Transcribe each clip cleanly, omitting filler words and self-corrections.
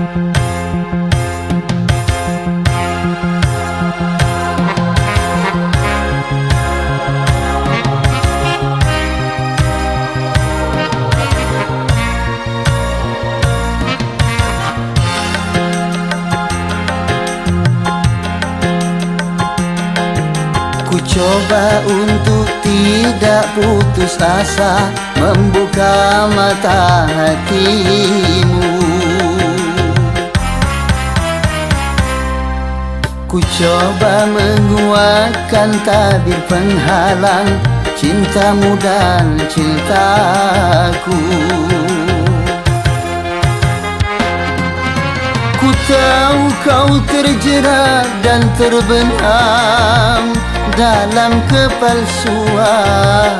Ku coba untuk tidak putus asa, membuka mata hatimu. Ku coba menguatkan tabir penghalang cintamu dan cintaku. Ku tahu kau terjerat dan terbenam dalam kepalsuan.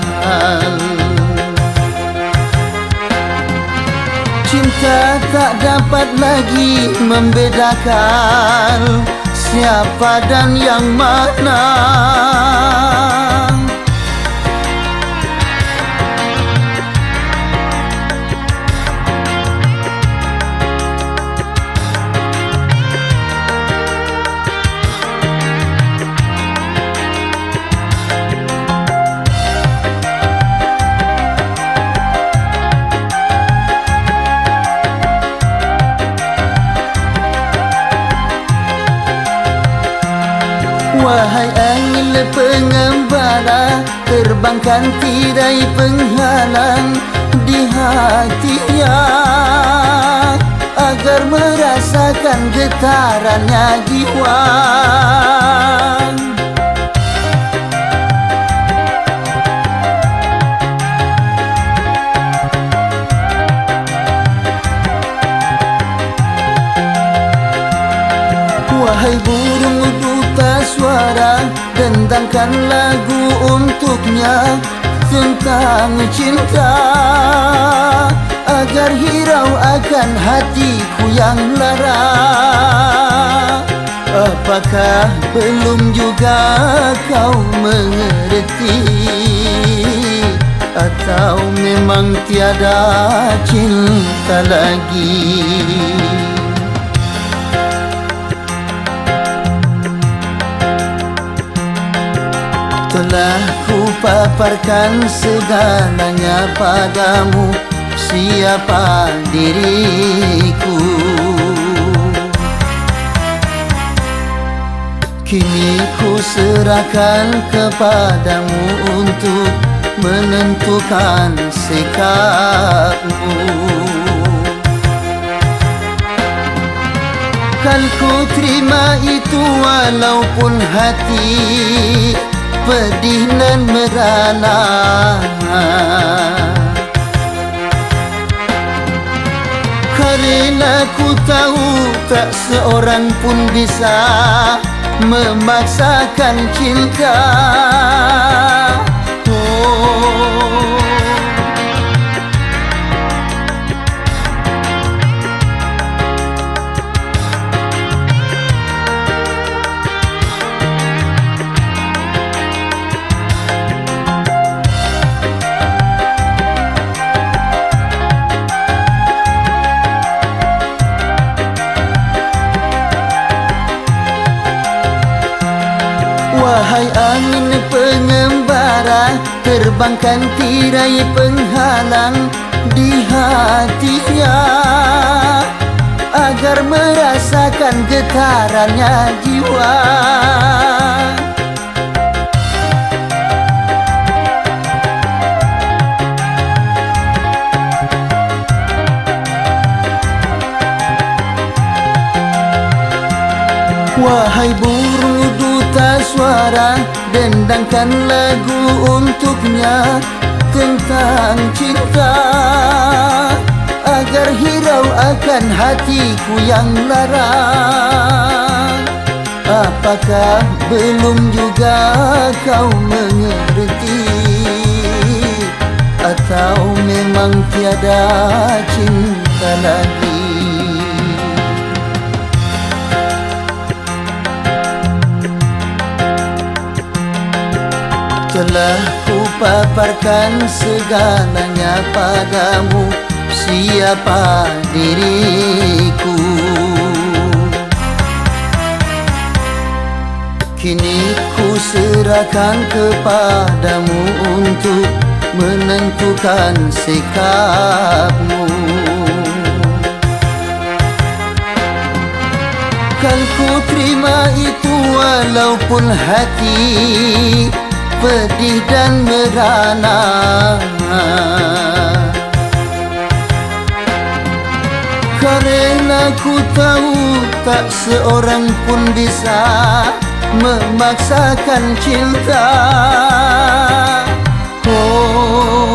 Cinta tak dapat lagi membedakan siapa dan yang mana. Wahai angin pengembara, terbangkan tirai penghalang di hatinya, agar merasakan getarannya jiwa. Wahai burung duta suara, dendangkan lagu untuknya tentang cinta, agar hirau akan hatiku yang lara. Apakah belum juga kau mengerti, atau memang tiada cinta lagi? Telah ku paparkan segalanya padamu, siapa diriku. Kini ku serahkan kepadamu untuk menentukan sikapmu. Kan ku terima itu walaupun hati pedih dan merana. Karena ku tahu tak seorang pun bisa memaksakan cinta. Wahai angin pengembara, terbangkan tirai penghalang di hatinya, agar merasakan getarannya jiwa. Wahai burung duta suara, dendangkan lagu untuknya tentang cinta, agar hirau akan hatiku yang lara. Apakah belum juga kau mengerti, atau memang tiada cinta lagi? Telah ku paparkan segalanya padamu, siapa diriku. serahkan kepadamu untuk menentukan sikapmu. Kan ku terima itu walaupun hati pedih dan merana, karena ku tahu tak seorang pun bisa memaksakan cinta. Oh,